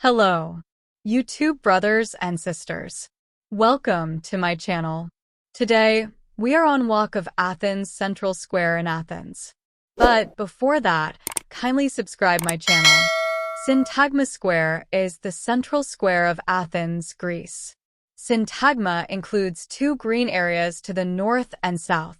Hello, YouTube brothers and sisters. Welcome to my channel. Today, we are on walk of Athens Central Square in Athens. But before that, kindly subscribe my channel. Syntagma Square is the central square of Athens, Greece. Syntagma includes two green areas to the north and south,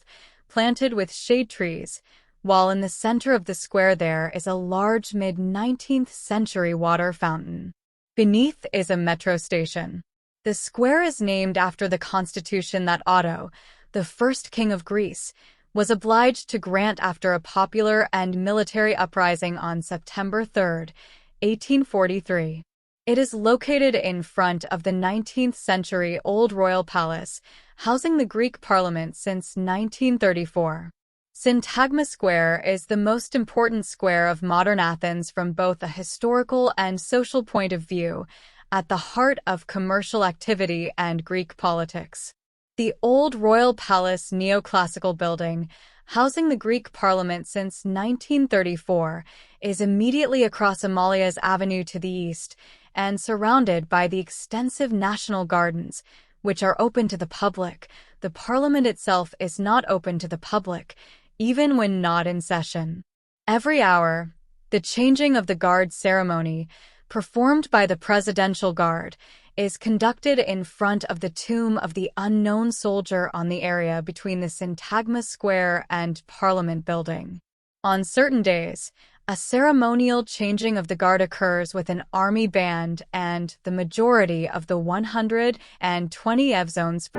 planted with shade trees, while in the center of the square there is a large mid-19th century water fountain. Beneath is a metro station. The square is named after the constitution that Otto, the first king of Greece, was obliged to grant after a popular and military uprising on September 3, 1843. It is located in front of the 19th century Old Royal Palace, housing the Greek Parliament since 1934. Syntagma Square is the most important square of modern Athens from both a historical and social point of view, at the heart of commercial activity and Greek politics. The Old Royal Palace neoclassical building, housing the Greek Parliament since 1934, is immediately across Amalia's Avenue to the east and surrounded by the extensive National Gardens, which are open to the public. The Parliament itself is not open to the public, even when not in session. Every hour, the changing of the guard ceremony, performed by the Presidential Guard, is conducted in front of the tomb of the unknown soldier on the area between the Syntagma Square and Parliament Building. On certain days, a ceremonial changing of the guard occurs with an army band and the majority of the 120 evzones.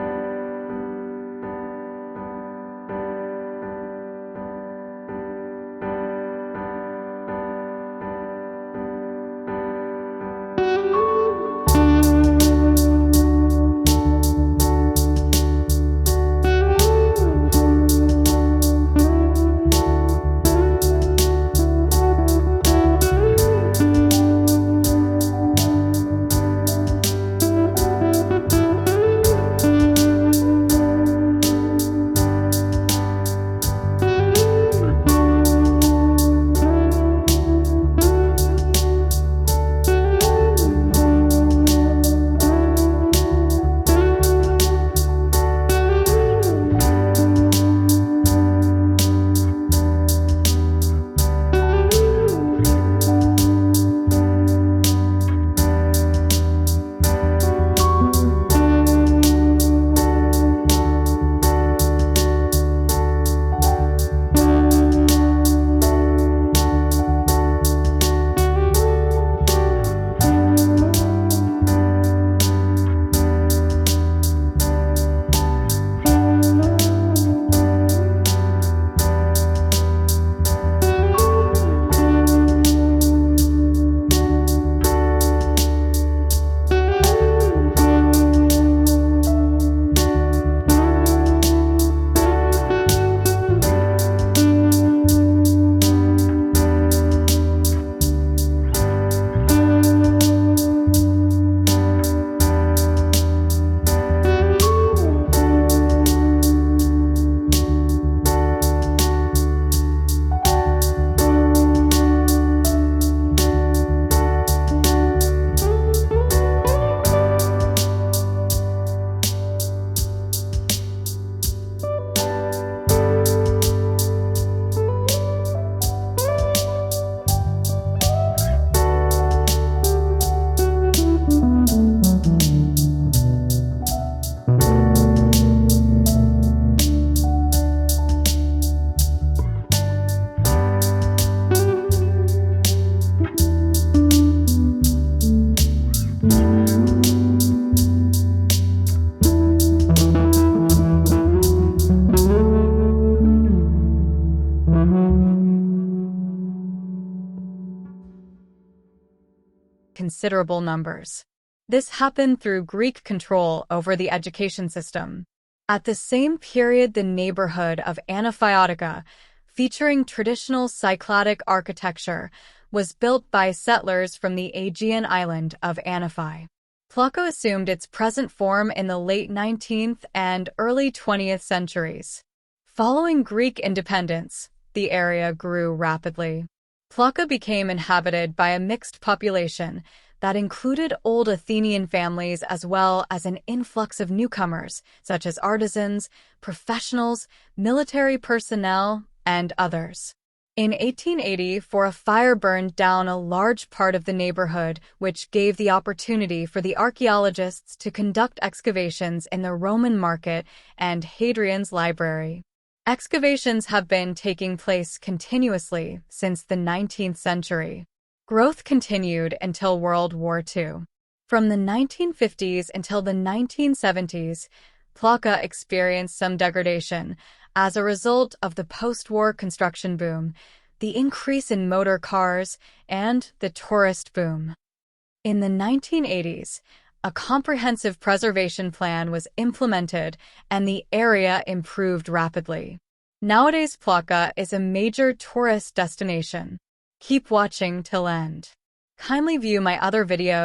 Considerable numbers. This happened through Greek control over the education system. At the same period, the neighborhood of Anaphiotica, featuring traditional Cycladic architecture, was built by settlers from the Aegean island of Anaphi. Plaka assumed its present form in the late 19th and early 20th centuries. Following Greek independence, the area grew rapidly. Plaka became inhabited by a mixed population, that included old Athenian families as well as an influx of newcomers, such as artisans, professionals, military personnel, and others. In 1884, a fire burned down a large part of the neighborhood, which gave the opportunity for the archaeologists to conduct excavations in the Roman market and Hadrian's library. Excavations have been taking place continuously since the 19th century. Growth continued until World War II. From the 1950s until the 1970s, Plaka experienced some degradation as a result of the post-war construction boom, the increase in motor cars, and the tourist boom. In the 1980s, a comprehensive preservation plan was implemented and the area improved rapidly. Nowadays, Plaka is a major tourist destination. Keep watching till end. Kindly view my other videos